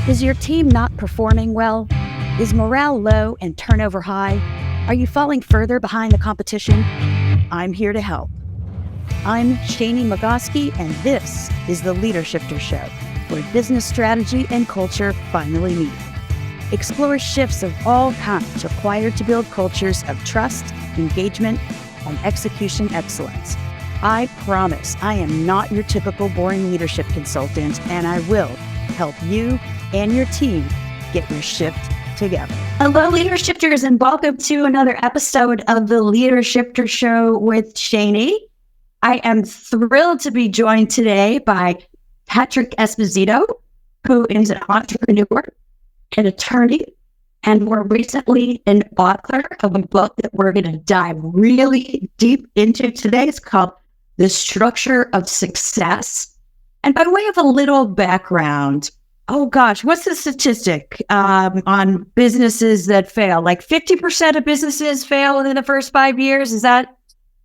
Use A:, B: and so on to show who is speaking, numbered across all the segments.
A: Is your team not performing well? Is morale low and turnover high? Are you falling further behind the competition? I'm here to help. I'm Shani Magoski, and this is the Leadershifter Show, where business strategy and culture finally meet. Explore shifts of all kinds required to build cultures of trust, engagement, and execution excellence. I promise I am not your typical boring leadership consultant, and I will help you and your team get your shift together. Hello, Leadershifters, and welcome to another episode of the Leadershifter Show with Shani. I am thrilled to be joined today by Patrick Esposito, who is an entrepreneur, an attorney, and more recently an author of a book that we're going to dive really deep into today. It's called The Structure of Success. And by way of a little background, what's the statistic on businesses that fail? Like 50% of businesses fail within the first 5 years? Is that?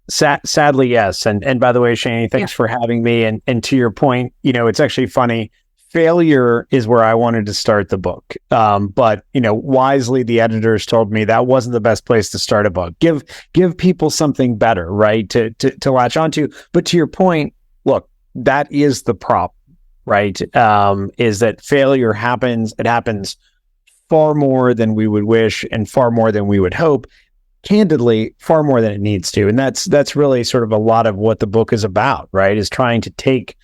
B: Sadly, yes. And by the way, Shani, thanks for having me. And to your point, it's actually funny. Failure is where I wanted to start the book. But, wisely, the editors told me that wasn't the best place to start a book. Give people something better, right, to latch onto. But to your point, look, that is the problem, right? Is that failure happens. It happens far more than we would wish and far more than we would hope. Candidly, far more than it needs to. And that's really sort of a lot of what the book is about, right? Is trying to take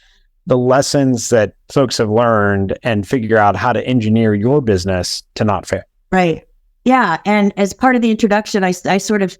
B: the lessons that folks have learned and figure out how to engineer your business to not fail.
A: Right. Yeah. And as part of the introduction, I sort of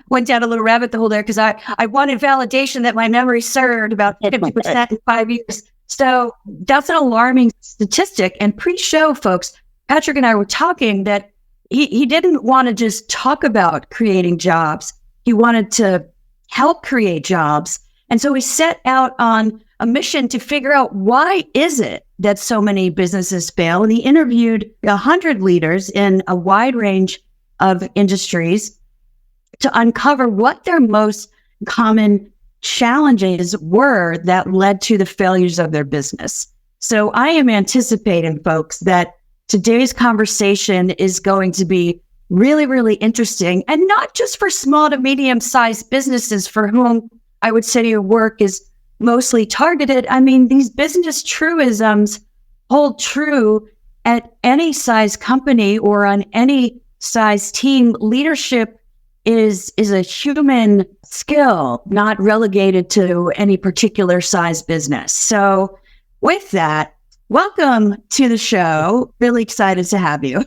A: went down a little rabbit hole there because I wanted validation that my memory served about 50% in 5 years. So that's an alarming statistic. And pre-show, folks, Patrick and I were talking that he didn't want to just talk about creating jobs. He wanted to help create jobs. And so we set out on a mission to figure out why is it that so many businesses fail. And he interviewed 100 leaders in a wide range of industries to uncover what their most common challenges were that led to the failures of their business. So I am anticipating, folks, that today's conversation is going to be really, really interesting, and not just for small to medium-sized businesses for whom I would say your work is mostly targeted. I mean, these business truisms hold true at any size company or on any size team. Leadership is a human skill, not relegated to any particular size business. So with that, welcome to the show. Really excited to have you.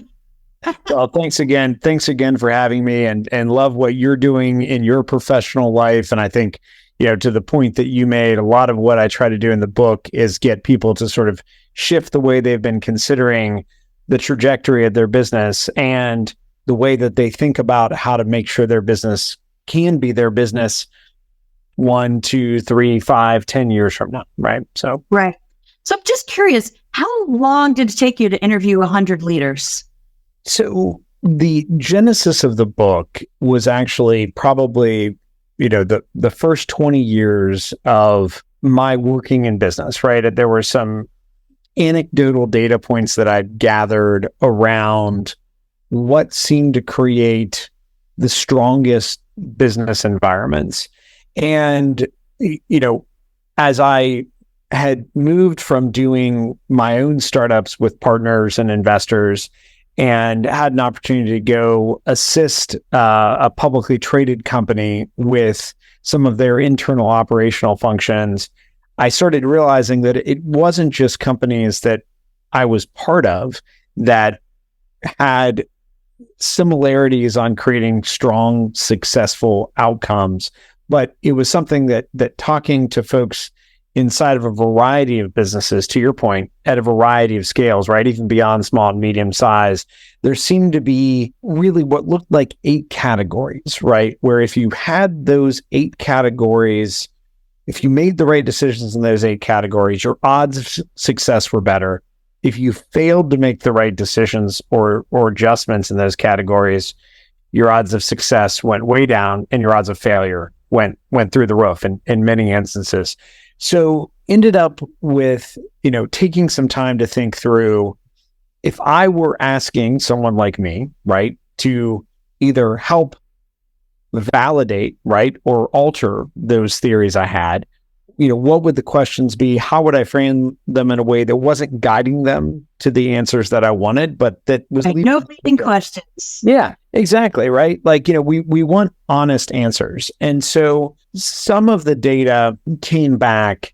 B: Well, thanks again. Thanks again for having me, and love what you're doing in your professional life. And I think, to the point that you made, a lot of what I try to do in the book is get people to sort of shift the way they've been considering the trajectory of their business and the way that they think about how to make sure their business can be their business 1, 2, 3, 5, 10 years from now. Right. So I'm
A: just curious, how long did it take you to interview 100 leaders?
B: So the genesis of the book was actually probably, the first 20 years of my working in business, right? There were some anecdotal data points that I'd gathered around what seemed to create the strongest business environments. And, as I had moved from doing my own startups with partners and investors and had an opportunity to go assist a publicly traded company with some of their internal operational functions, I started realizing that it wasn't just companies that I was part of that had similarities on creating strong, successful outcomes, but it was something that talking to folks inside of a variety of businesses, to your point, at a variety of scales, right? Even beyond small and medium size, there seemed to be really what looked like 8 categories, right? Where if you had those 8 categories, if you made the right decisions in those 8 categories, your odds of success were better. If you failed to make the right decisions or adjustments in those categories, your odds of success went way down and your odds of failure went through the roof in many instances. So ended up with, taking some time to think through if I were asking someone like me, right, to either help validate, right, or alter those theories I had, what would the questions be? How would I frame them in a way that wasn't guiding them to the answers that I wanted, but that was
A: No leading questions.
B: Yeah, exactly. Right. Like, we want honest answers. And so some of the data came back,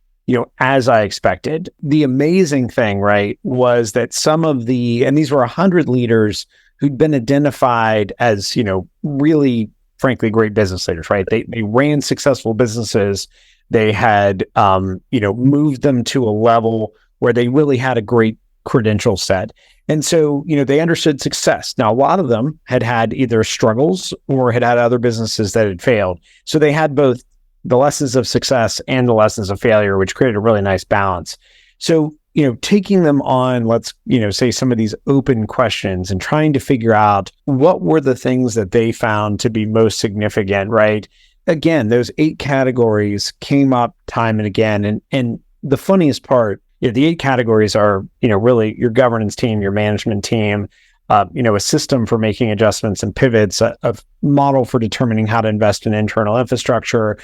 B: as I expected. The amazing thing, right, was that and these were 100 leaders who'd been identified as, really, frankly, great business leaders, right? They ran successful businesses. They had, moved them to a level where they really had a great credential set. And so, they understood success. Now, a lot of them had either struggles or had other businesses that had failed. So they had both the lessons of success and the lessons of failure, which created a really nice balance. So, taking them on, let's, say some of these open questions and trying to figure out what were the things that they found to be most significant, right? Again, those 8 categories came up time and again. And the funniest part, the 8 categories are, really your governance team, your management team, a system for making adjustments and pivots, a model for determining how to invest in internal infrastructure,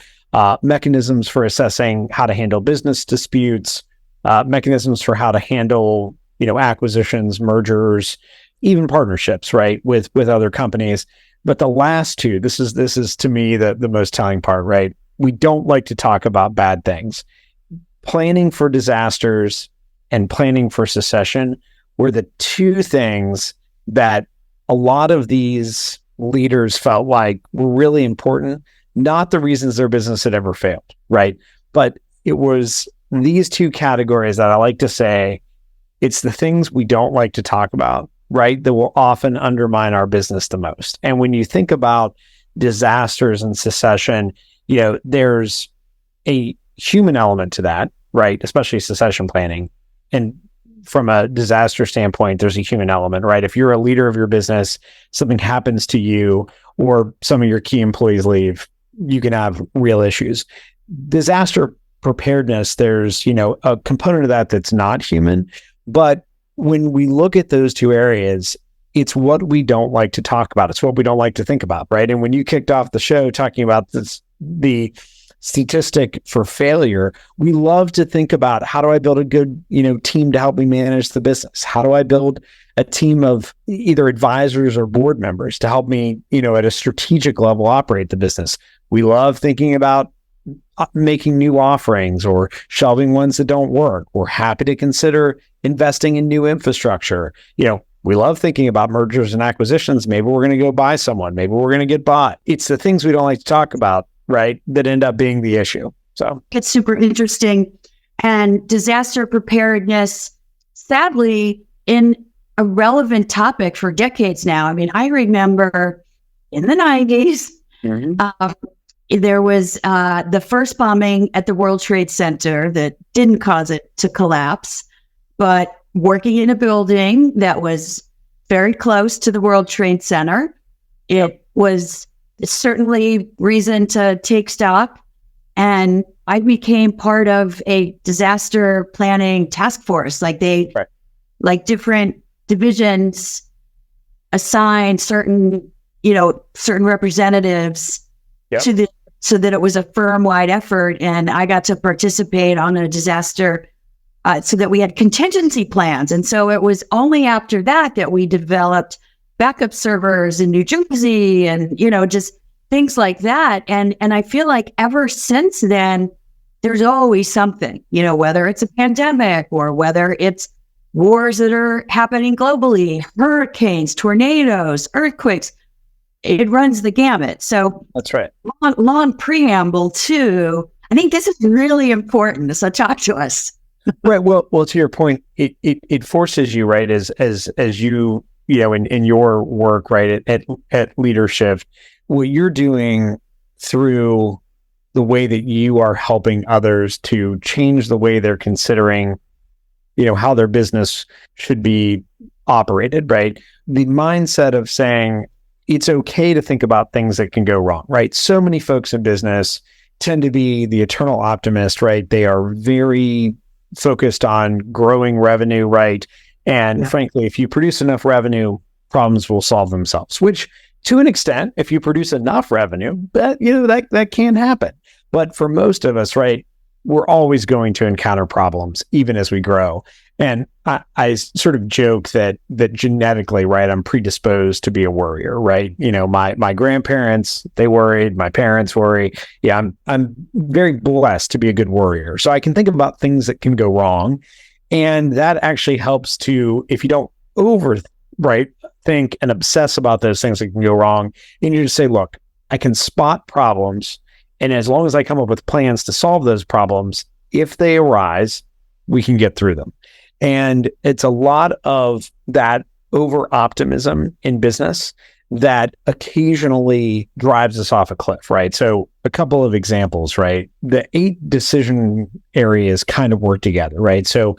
B: mechanisms for assessing how to handle business disputes, mechanisms for how to handle, acquisitions, mergers, even partnerships, right, with other companies. But the last 2, this is to me the most telling part, right? We don't like to talk about bad things. Planning for disasters and planning for succession were the 2 things that a lot of these leaders felt like were really important, not the reasons their business had ever failed, right? But it was these 2 categories that I like to say, it's the things we don't like to talk about, right, that will often undermine our business the most. And when you think about disasters and succession, there's a human element to that, right, especially succession planning. And from a disaster standpoint, there's a human element, right? If you're a leader of your business, something happens to you or some of your key employees leave, you can have real issues. Disaster preparedness, there's, a component of that that's not human. But when we look at those 2 areas, it's what we don't like to talk about. It's what we don't like to think about, right? And when you kicked off the show talking about the statistic for failure, we love to think about, how do I build a good, team to help me manage the business? How do I build a team of either advisors or board members to help me, at a strategic level operate the business? We love thinking about making new offerings or shelving ones that don't work. We're happy to consider investing in new infrastructure. We love thinking about mergers and acquisitions. Maybe we're going to go buy someone. Maybe we're going to get bought. It's the things we don't like to talk about, right, that end up being the issue. So
A: it's super interesting. And disaster preparedness, sadly, in a relevant topic for decades now. I mean, I remember in the 90s, there was the first bombing at the World Trade Center that didn't cause it to collapse, but working in a building that was very close to the World Trade Center, it was certainly reason to take stock. And I became part of a disaster planning task force. Like different divisions assigned certain representatives to so that it was a firm-wide effort. And I got to participate on a disaster so that we had contingency plans. And so it was only after that we developed backup servers in New Jersey and, just things like that. And I feel like ever since then, there's always something, whether it's a pandemic or whether it's wars that are happening globally, hurricanes, tornadoes, earthquakes. It runs the gamut. So
B: that's right. Long
A: preamble too. I think this is really important. So talk to us.
B: Right. Well, to your point, it forces you, right, as you, in your work, right, at leadership, what you're doing through the way that you are helping others to change the way they're considering, how their business should be operated, right? The mindset of saying, it's okay to think about things that can go wrong, right? So many folks in business tend to be the eternal optimist, right? They are very focused on growing revenue, right? And frankly, if you produce enough revenue, problems will solve themselves, which to an extent, if you produce enough revenue, that can happen. But for most of us, right, we're always going to encounter problems, even as we grow. And I sort of joke that genetically, right, I'm predisposed to be a worrier, right? My grandparents, they worried, my parents worry. Yeah, I'm very blessed to be a good worrier. So I can think about things that can go wrong. And that actually helps to, if you don't think and obsess about those things that can go wrong, and you just say, look, I can spot problems. And as long as I come up with plans to solve those problems, if they arise, we can get through them. And it's a lot of that over optimism in business that occasionally drives us off a cliff, right? So a couple of examples, right? The 8 decision areas kind of work together, right? So,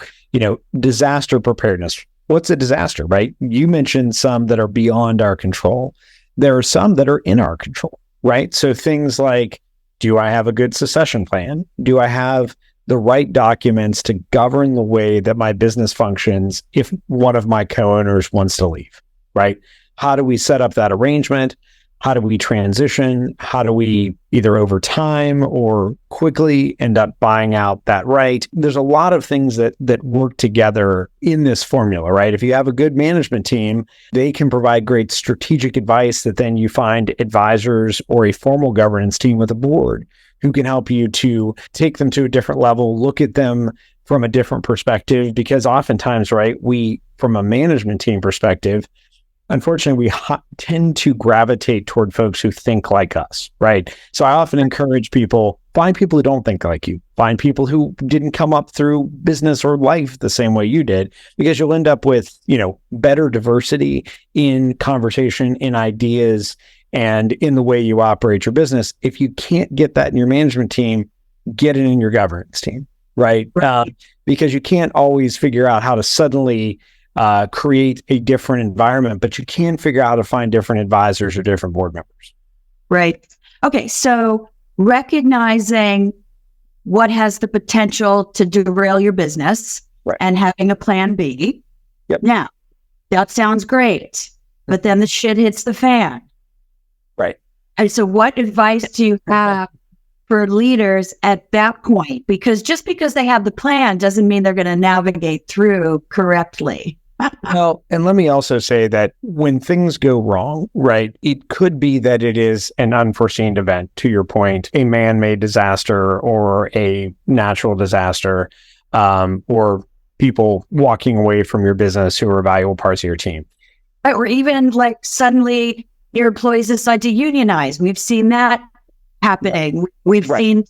B: disaster preparedness. What's a disaster, right? You mentioned some that are beyond our control. There are some that are in our control, right? So things like, do I have a good succession plan? Do I have the right documents to govern the way that my business functions if one of my co-owners wants to leave, right? How do we set up that arrangement? How do we transition? How do we either over time or quickly end up buying out that right? There's a lot of things that work together in this formula, right? If you have a good management team, they can provide great strategic advice that then you find advisors or a formal governance team with a board who can help you to take them to a different level, look at them from a different perspective, because oftentimes, right, from a management team perspective, unfortunately, we tend to gravitate toward folks who think like us, right? So I often encourage people, find people who don't think like you. Find people who didn't come up through business or life the same way you did, because you'll end up with, better diversity in conversation, in ideas, and in the way you operate your business. If you can't get that in your management team, get it in your governance team, right? Because you can't always figure out how to suddenly create a different environment, but you can figure out how to find different advisors or different board members.
A: Right. Okay. So recognizing what has the potential to derail your business, right, and having a plan B.
B: Yep.
A: Now, that sounds great, but then the shit hits the fan.
B: Right.
A: And so what advice do you have for leaders at that point? Because just because they have the plan doesn't mean they're going to navigate through correctly.
B: Well, and let me also say that when things go wrong, right, it could be that it is an unforeseen event, to your point, a man-made disaster or a natural disaster, or people walking away from your business who are valuable parts of your team.
A: Or even like suddenly your employees decide to unionize. We've seen that happening. We've seen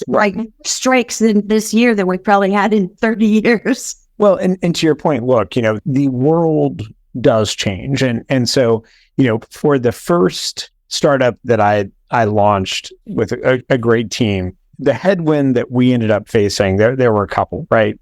A: like strikes in this year that we probably had in 30 years.
B: Well, and to your point, look, the world does change. And so, for the first startup that I launched with a great team, the headwind that we ended up facing, there were a couple, right?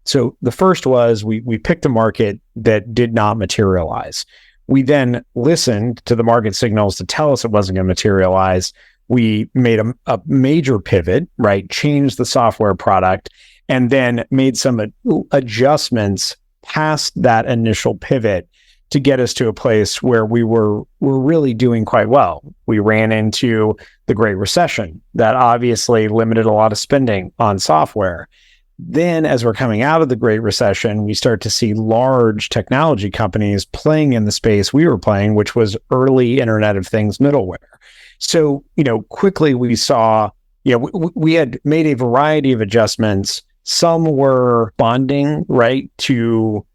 B: So the first was we picked a market that did not materialize. We then listened to the market signals to tell us it wasn't going to materialize. We made a major pivot, right? Changed the software product, and then made some adjustments past that initial pivot to get us to a place where we were really doing quite well. We ran into the Great Recession that obviously limited a lot of spending on software. Then as we're coming out of the Great Recession, we start to see large technology companies playing in the space we were playing, which was early Internet of Things middleware. So, quickly we saw, we had made a variety of adjustments. Some were bonding, right, to,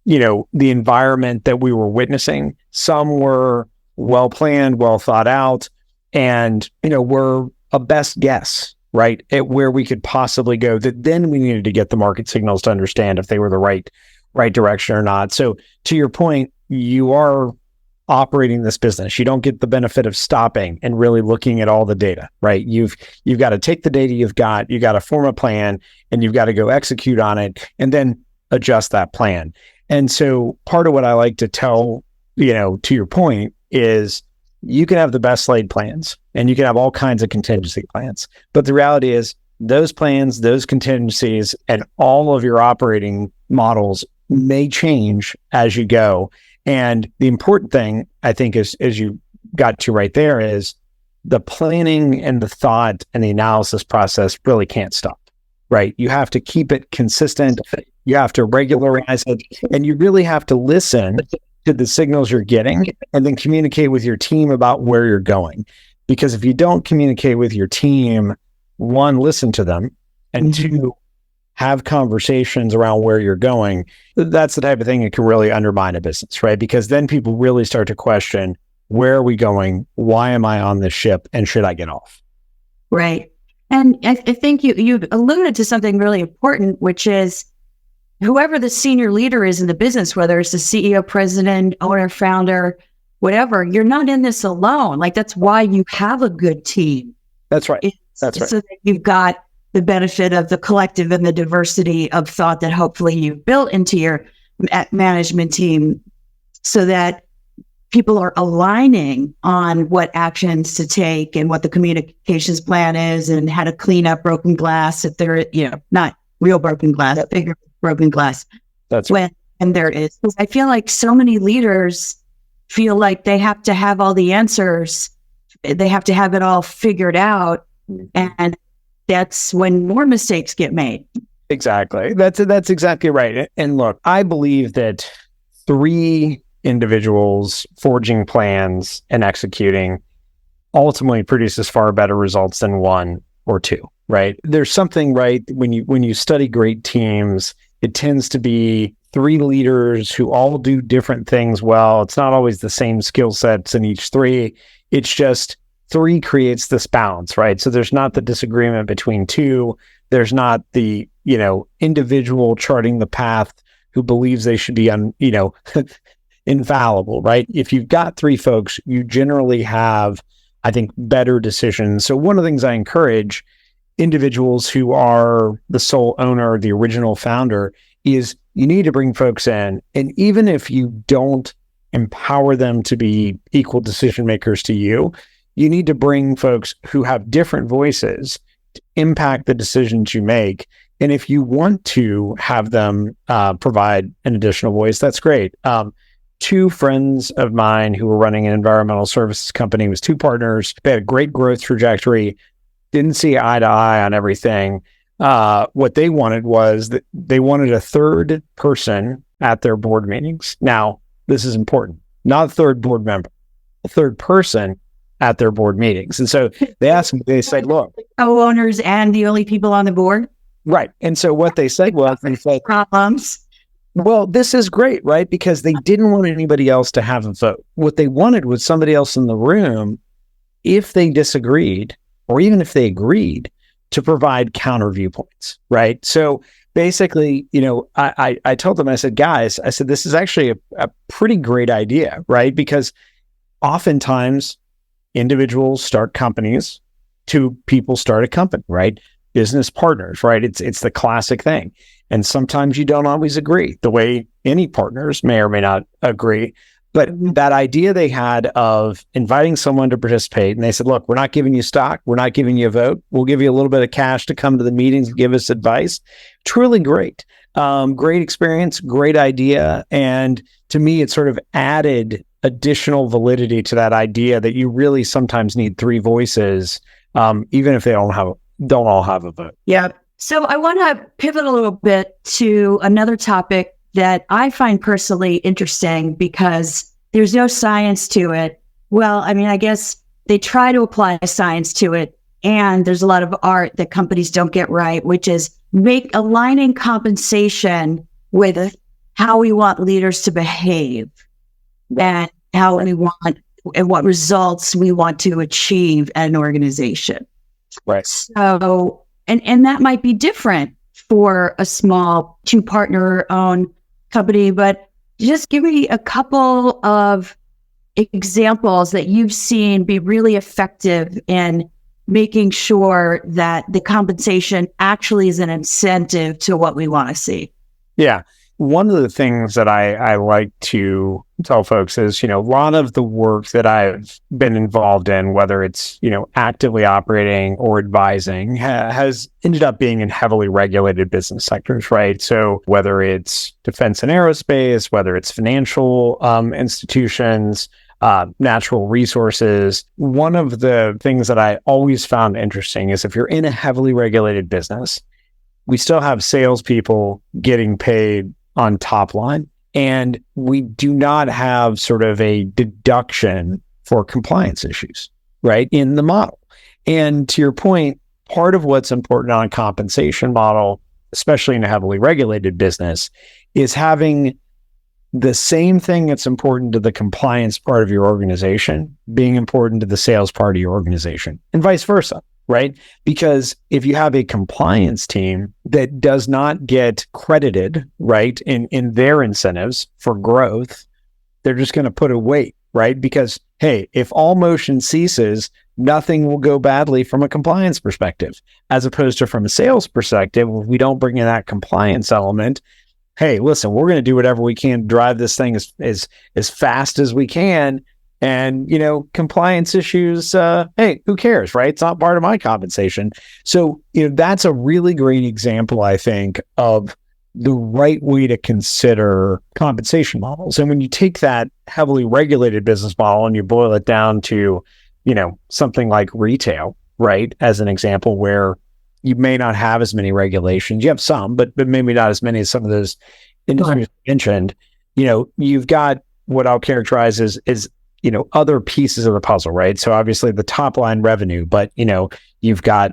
B: the environment that we were witnessing. Some were well-planned, well thought out, and, were a best guess, right, at where we could possibly go, that then we needed to get the market signals to understand if they were the right direction or not. So to your point, you are operating this business. You don't get the benefit of stopping and really looking at all the data, right? You've got to take the data you got to form a plan, and you've got to go execute on it and then adjust that plan. And so part of what I like to tell, to your point, is you can have the best laid plans and you can have all kinds of contingency plans. But the reality is those plans, those contingencies, and all of your operating models may change as you go. And the important thing, I think, is, as you got to right there, is the planning and the thought and the analysis process really can't stop, right? You have to keep it consistent. You have to regularize it, and you really have to listen to the signals you're getting and then communicate with your team about where you're going. Because if you don't communicate with your team, one, listen to them, and two, have conversations around where you're going, that's the type of thing that can really undermine a business, right? Because then people really start to question, where are we going? Why am I on this ship? And should I get off?
A: Right. And I think you alluded to something really important, which is whoever the senior leader is in the business, whether it's the CEO, president, owner, founder, whatever, you're not in this alone. Like, that's why you have a good team.
B: That's right. That's right.
A: So that you've got the benefit of the collective and the diversity of thought that hopefully you've built into your management team, so that people are aligning on what actions to take and what the communications plan is and how to clean up broken glass if there, not real broken glass, bigger broken glass.
B: That's right.
A: When there is. I feel like so many leaders feel like they have to have all the answers. They have to have it all figured out. And that's when more mistakes get made.
B: Exactly. That's exactly right. And look, I believe that 3 individuals forging plans and executing ultimately produces far better results than 1 or 2, right? There's something, right, when you study great teams, it tends to be 3 leaders who all do different things well. It's not always the same skill sets in each 3. It's just 3 creates this balance, right? So there's not the disagreement between 2. There's not the, individual charting the path who believes they should be infallible, right? If you've got 3 folks, you generally have, I think, better decisions. So one of the things I encourage individuals who are the sole owner, the original founder, is you need to bring folks in. And even if you don't empower them to be equal decision makers to you, you need to bring folks who have different voices to impact the decisions you make. And if you want to have them provide an additional voice, that's great. 2 friends of mine who were running an environmental services company, was 2 partners. They had a great growth trajectory, didn't see eye to eye on everything. What they wanted was that they wanted a 3rd person at their board meetings. Now, this is important. Not a 3rd board member, a 3rd person at their board meetings. And so they asked me, they said, look,
A: co-owners and the only people on the board.
B: Right. And so what they said was, they said,
A: problems.
B: Well, this is great, right? Because they didn't want anybody else to have a vote. What they wanted was somebody else in the room, if they disagreed, or even if they agreed, to provide counter viewpoints, right? So basically, I told them, I said, guys, this is actually a pretty great idea, right? Because oftentimes individuals start companies, 2 people start a company, right? Business partners, right? It's the classic thing. And sometimes you don't always agree, the way any partners may or may not agree. But that idea they had of inviting someone to participate, and they said, look, we're not giving you stock. We're not giving you a vote. We'll give you a little bit of cash to come to the meetings and give us advice. Truly great. Great experience, great idea. And to me, it sort of added additional validity to that idea that you really sometimes need 3 voices, even if they don't all have a vote.
A: Yeah. So I want to pivot a little bit to another topic that I find personally interesting because there's no science to it. Well, I mean, I guess they try to apply science to it, and there's a lot of art that companies don't get right, which is aligning compensation with how we want leaders to behave and how we want and what results we want to achieve at an organization.
B: Right.
A: So, and that might be different for a small 2-partner owned company, but just give me a couple of examples that you've seen be really effective in making sure that the compensation actually is an incentive to what we want to see.
B: Yeah. one of the things that I like to tell folks is, a lot of the work that I've been involved in, whether it's, actively operating or advising, has ended up being in heavily regulated business sectors, right? So whether it's defense and aerospace, whether it's financial institutions, natural resources, one of the things that I always found interesting is if you're in a heavily regulated business, we still have salespeople getting paid on top line, and we do not have sort of a deduction for compliance issues, right, in the model. And to your point, part of what's important on a compensation model, especially in a heavily regulated business, is having the same thing that's important to the compliance part of your organization being important to the sales part of your organization, and vice versa. Right? Because if you have a compliance team that does not get credited, right, in their incentives for growth, they're just going to put a weight, right? Because, hey, if all motion ceases, nothing will go badly from a compliance perspective, as opposed to from a sales perspective. If we don't bring in that compliance element, hey, listen, we're going to do whatever we can to drive this thing as fast as we can. And, compliance issues, hey, who cares, right? It's not part of my compensation. So, that's a really great example, I think, of the right way to consider compensation models. And when you take that heavily regulated business model and you boil it down to, something like retail, right, as an example, where you may not have as many regulations. You have some, but maybe not as many as some of those industries mentioned. You've got what I'll characterize as other pieces of the puzzle, right? So obviously the top line revenue, but, you've got,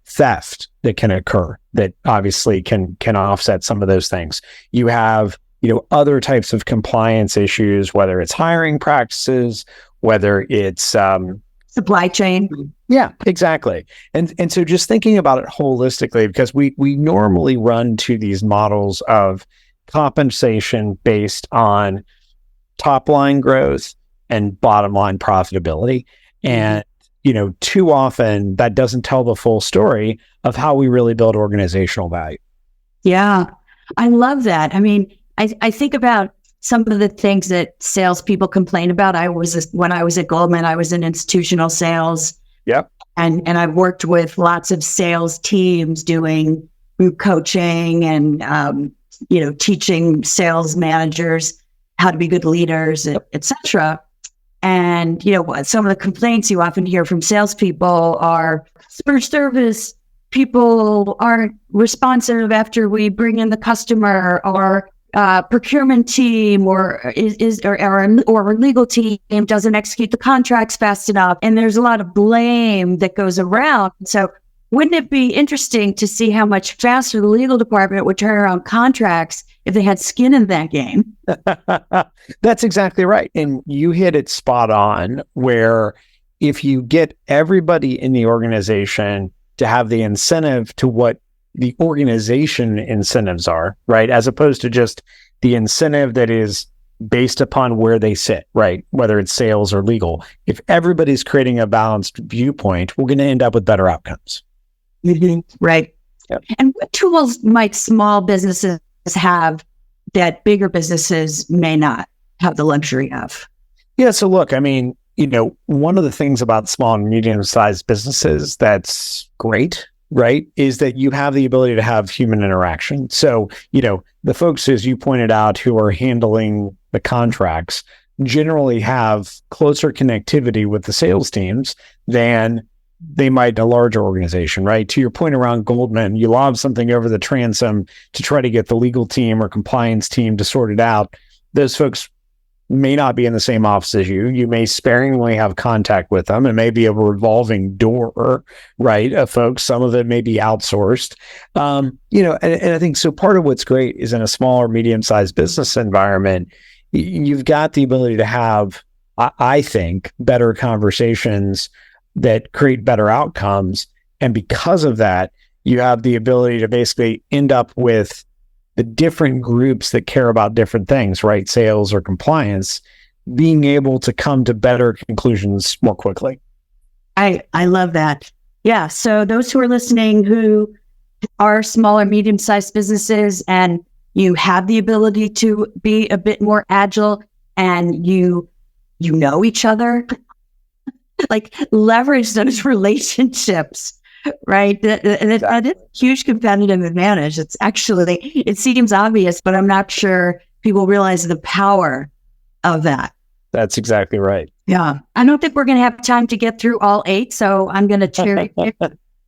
B: theft that can occur that obviously can offset some of those things. You have, other types of compliance issues, whether it's hiring practices, whether it's
A: supply chain.
B: Yeah, exactly. And so just thinking about it holistically, because we normally run to these models of compensation based on top line growth and bottom line profitability. And, too often that doesn't tell the full story of how we really build organizational value.
A: Yeah, I love that. I mean, I think about some of the things that salespeople complain about. When I was at Goldman, I was in institutional sales.
B: Yep.
A: And I've worked with lots of sales teams doing group coaching and, teaching sales managers how to be good leaders, et cetera. And, some of the complaints you often hear from salespeople are customer service people aren't responsive after we bring in the customer, or procurement team or our legal team doesn't execute the contracts fast enough. And there's a lot of blame that goes around. So wouldn't it be interesting to see how much faster the legal department would turn around contracts if they had skin in that game?
B: That's exactly right. And you hit it spot on, where if you get everybody in the organization to have the incentive to what the organization incentives are, right, as opposed to just the incentive that is based upon where they sit, right, whether it's sales or legal. If everybody's creating a balanced viewpoint, we're going to end up with better outcomes.
A: Mm-hmm. Right.
B: Yep.
A: And what tools might small businesses have that bigger businesses may not have the luxury of?
B: Yeah. So look, I mean, one of the things about small and medium-sized businesses that's great, right, is that you have the ability to have human interaction. So, the folks, as you pointed out, who are handling the contracts generally have closer connectivity with the sales teams than they might in a larger organization, right? To your point around Goldman, you lob something over the transom to try to get the legal team or compliance team to sort it out. Those folks may not be in the same office as you. You may sparingly have contact with them. It may be a revolving door, right, of folks. Some of it may be outsourced. And I think so part of what's great is in a small or medium-sized business environment, you've got the ability to have, I think, better conversations that create better outcomes. And because of that, you have the ability to basically end up with the different groups that care about different things, right? Sales or compliance, being able to come to better conclusions more quickly.
A: I love that. Yeah. So those who are listening who are small or medium-sized businesses and you have the ability to be a bit more agile, and you know each other. Like, leverage those relationships, right? That is a huge competitive advantage. It's actually, it seems obvious, but I'm not sure people realize the power of that.
B: That's exactly right.
A: Yeah. I don't think we're going to have time to get through all 8, so I'm going to cherry pick.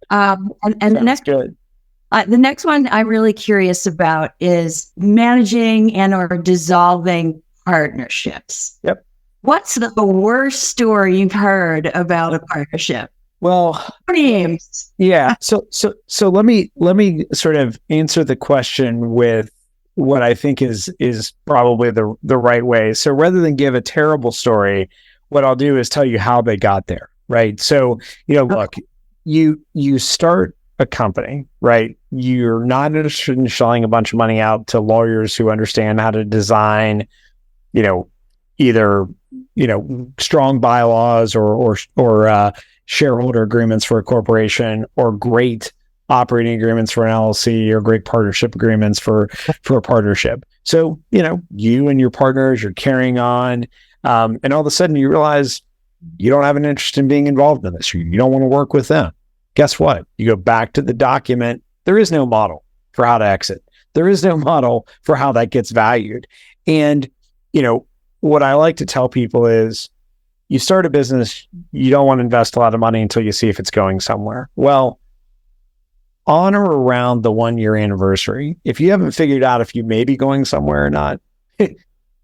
A: And the next one I'm really curious about is managing and or dissolving partnerships.
B: Yep.
A: What's the worst story you've heard about a partnership?
B: Well, yeah. So let me sort of answer the question with what I think is probably the right way. So rather than give a terrible story, what I'll do is tell you how they got there, right? So, look, you start a company, right? You're not interested in shelling a bunch of money out to lawyers who understand how to design, either, strong bylaws or shareholder agreements for a corporation, or great operating agreements for an LLC, or great partnership agreements for a partnership. So, you and your partners, you're carrying on, and all of a sudden you realize you don't have an interest in being involved in this. You don't want to work with them. Guess what? You go back to the document. There is no model for how to exit. There is no model for how that gets valued. And, what I like to tell people is, you start a business, you don't want to invest a lot of money until you see if it's going somewhere. Well, on or around the 1-year anniversary, if you haven't figured out if you may be going somewhere or not,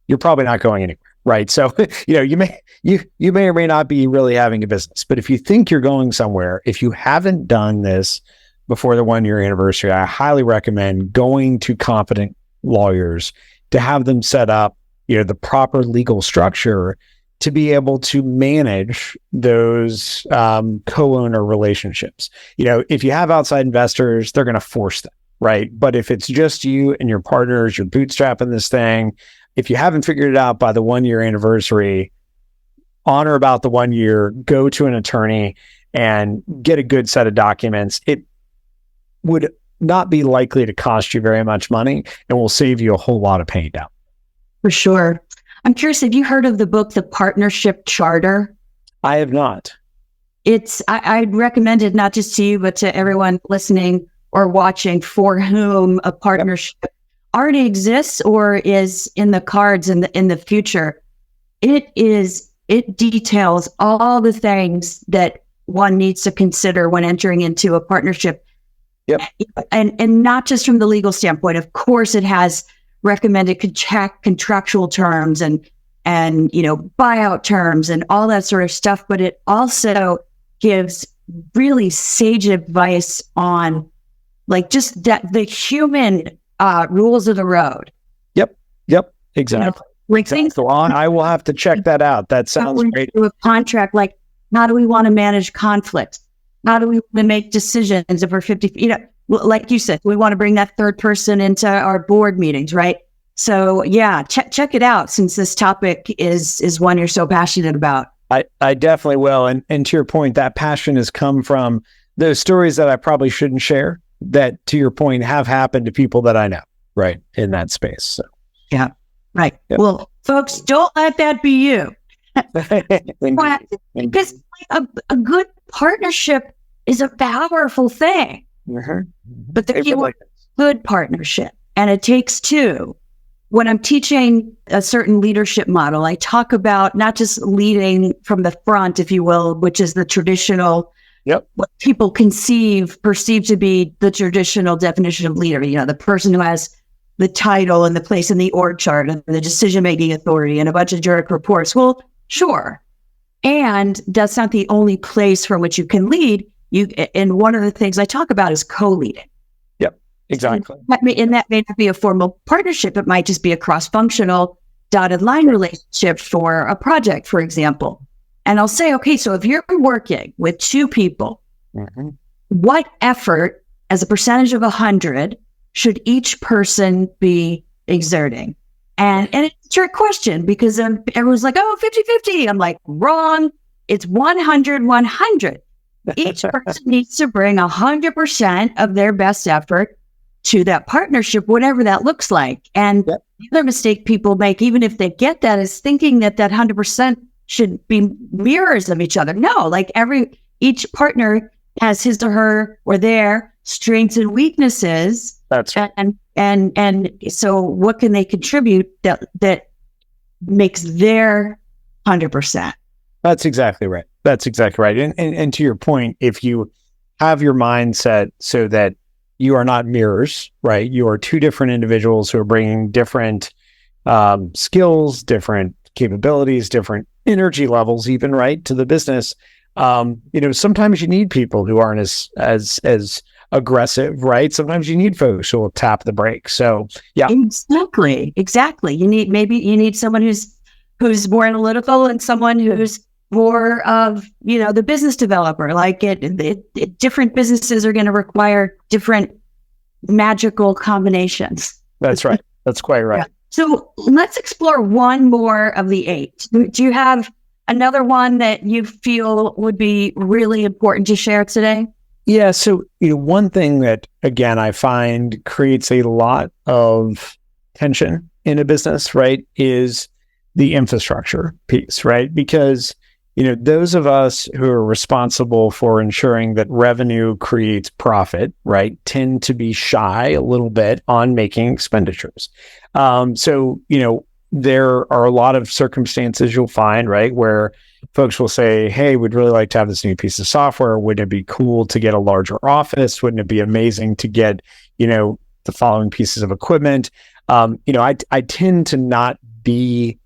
B: you're probably not going anywhere, right? So, you may or may not be really having a business. But if you think you're going somewhere, if you haven't done this before the 1-year anniversary, I highly recommend going to competent lawyers to have them set up, the proper legal structure to be able to manage those co-owner relationships. If you have outside investors, they're going to force them, right? But if it's just you and your partners, you're bootstrapping this thing, if you haven't figured it out by the 1-year anniversary, on or about the 1 year, go to an attorney and get a good set of documents. It would not be likely to cost you very much money and will save you a whole lot of pain down.
A: For sure. I'm curious, have you heard of the book, The Partnership Charter?
B: I have not.
A: I'd recommend it not just to you, but to everyone listening or watching for whom a partnership already exists or is in the cards in the future. It details all the things that one needs to consider when entering into a partnership.
B: Yep.
A: And not just from the legal standpoint. Of course, it has recommended contractual terms and buyout terms and all that sort of stuff, but it also gives really sage advice on just that the human rules of the road.
B: Yep, exactly. Exactly. I will have to check that out. That sounds great.
A: A contract, how do we want to manage conflict? How do we want to make decisions if we're 50? Like you said, we want to bring that third person into our board meetings, right? So yeah, check it out, since this topic is one you're so passionate about.
B: I definitely will. And to your point, that passion has come from those stories that I probably shouldn't share, that, to your point, have happened to people that I know, right, in that space. So
A: yeah, right. Yep. Well, folks, don't let that be you. Because a good partnership is a powerful thing.
B: Mm-hmm.
A: But the key word is good partnership, and it takes two. When I'm teaching a certain leadership model, I talk about not just leading from the front, if you will, which is the traditional, what people perceive to be the traditional definition of leader. The person who has the title and the place in the org chart and the decision-making authority and a bunch of direct reports. Well, sure. And that's not the only place from which you can lead. And one of the things I talk about is co-leading.
B: Yep, exactly.
A: And that may not be a formal partnership. It might just be a cross-functional dotted line relationship for a project, for example. And I'll say, okay, so if you're working with 2 people, what effort as a percentage of 100 should each person be exerting? And it's a trick question, because everyone's like, 50-50. I'm like, wrong. It's 100-100. Each person needs to bring 100% of their best effort to that partnership, whatever that looks like. And the other mistake people make, even if they get that, is thinking that 100% should be mirrors of each other. No, like each partner has his or her or their strengths and weaknesses.
B: That's right.
A: And so what can they contribute that makes their 100%?
B: That's exactly right. That's exactly right. And to your point, if you have your mindset so that you are not mirrors, right? You are two different individuals who are bringing different skills, different capabilities, different energy levels, even, right, to the business. Sometimes you need people who aren't as aggressive, right? Sometimes you need folks who will tap the brakes. So yeah,
A: exactly. You need someone who's more analytical and someone who's more of, the business developer. Like different businesses are going to require different magical combinations.
B: That's right. That's quite right.
A: Yeah. So let's explore one more of the 8. Do you have another one that you feel would be really important to share today?
B: Yeah. So, one thing that, again, I find creates a lot of tension in a business, right, is the infrastructure piece, right? Because, those of us who are responsible for ensuring that revenue creates profit, right, tend to be shy a little bit on making expenditures. So, there are a lot of circumstances you'll find, right, where folks will say, hey, we'd really like to have this new piece of software. Wouldn't it be cool to get a larger office? Wouldn't it be amazing to get, the following pieces of equipment? I tend to not be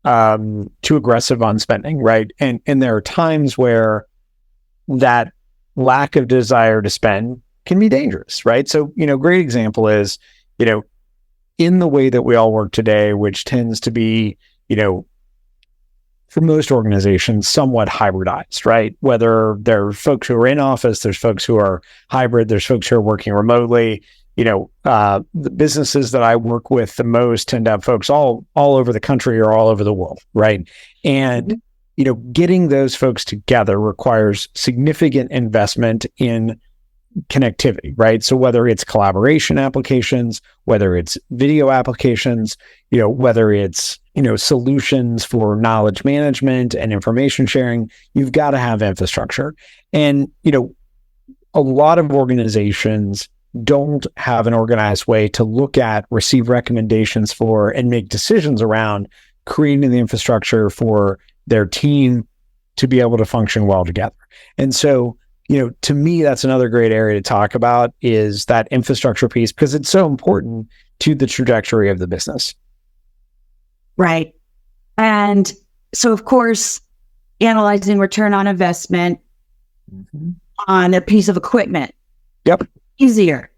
B: too aggressive on spending, right? And there are times where that lack of desire to spend can be dangerous, right? So, great example is, in the way that we all work today, which tends to be, for most organizations, somewhat hybridized, right? Whether there are folks who are in office, there's folks who are hybrid, there's folks who are working remotely. The businesses that I work with the most tend to have folks all over the country or all over the world, right? And, getting those folks together requires significant investment in connectivity, right? So whether it's collaboration applications, whether it's video applications, whether it's, solutions for knowledge management and information sharing, you've got to have infrastructure. And, a lot of organizations don't have an organized way to look at, receive recommendations for, and make decisions around creating the infrastructure for their team to be able to function well together. And so, to me, that's another great area to talk about, is that infrastructure piece, because it's so important to the trajectory of the business.
A: Right. And so, of course, analyzing return on investment on a piece of equipment.
B: Yep.
A: Easier.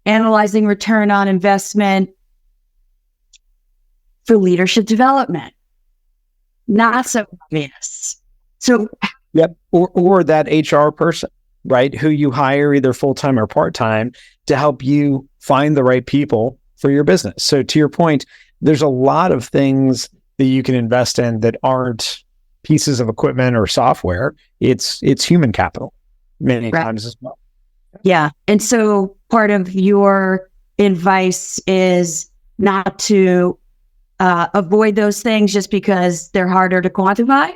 A: Analyzing return on investment for leadership development. Not so obvious. So,
B: yep. Or that HR person, right, who you hire either full-time or part-time to help you find the right people for your business. So to your point, there's a lot of things that you can invest in that aren't pieces of equipment or software. It's human capital many times as well.
A: Yeah. And so part of your advice is not to avoid those things just because they're harder to quantify.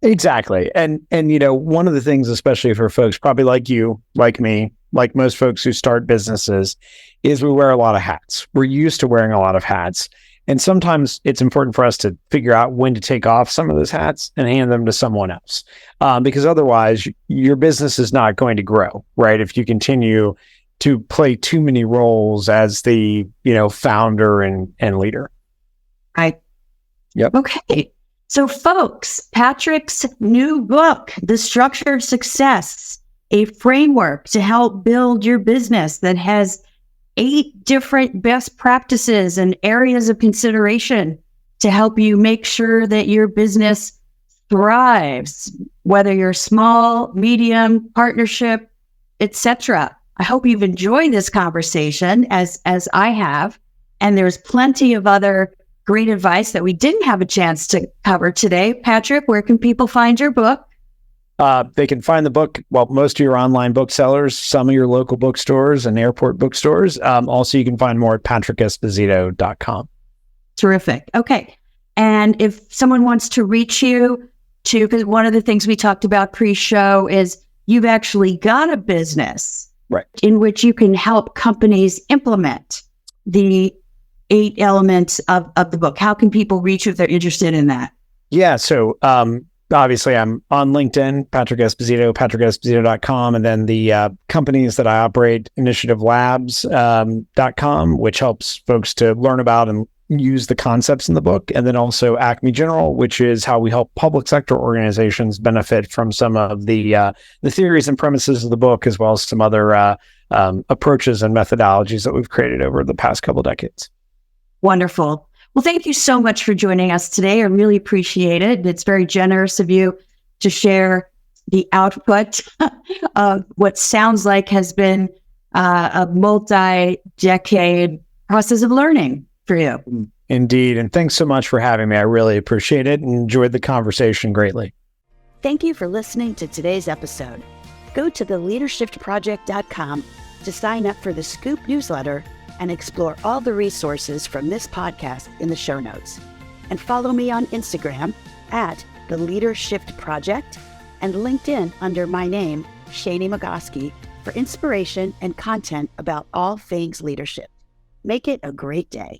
B: Exactly. And one of the things, especially for folks probably like you, like me, like most folks who start businesses, is we wear a lot of hats. We're used to wearing a lot of hats. And sometimes it's important for us to figure out when to take off some of those hats and hand them to someone else. Because otherwise your business is not going to grow, right? If you continue to play too many roles as the, founder and leader.
A: Right.
B: Yep.
A: Okay. So folks, Patrick's new book, The Structured Success, a framework to help build your business, that has 8 different best practices and areas of consideration to help you make sure that your business thrives, whether you're small, medium, partnership, etc. I hope you've enjoyed this conversation as I have. And there's plenty of other great advice that we didn't have a chance to cover today. Patrick, where can people find your book?
B: They can find the book, well, most of your online booksellers, some of your local bookstores and airport bookstores. Also, you can find more at patrickesposito.com.
A: Terrific. Okay. And if someone wants to reach you because one of the things we talked about pre-show is you've actually got a business,
B: right,
A: in which you can help companies implement the 8 elements of the book. How can people reach you if they're interested in that?
B: Yeah. So, obviously, I'm on LinkedIn, Patrick Esposito, patrickesposito.com, and then the companies that I operate, initiativelabs.com, which helps folks to learn about and use the concepts in the book, and then also Acme General, which is how we help public sector organizations benefit from some of the theories and premises of the book, as well as some other approaches and methodologies that we've created over the past couple decades.
A: Wonderful. Well, thank you so much for joining us today. I really appreciate it. It's very generous of you to share the output of what sounds like has been a multi-decade process of learning for you.
B: Indeed. And thanks so much for having me. I really appreciate it and enjoyed the conversation greatly.
C: Thank you for listening to today's episode. Go to theleadershipproject.com to sign up for the Scoop newsletter and explore all the resources from this podcast in the show notes. And follow me on Instagram at The Leadership Project and LinkedIn under my name, Shani Magoski, for inspiration and content about all things leadership. Make it a great day.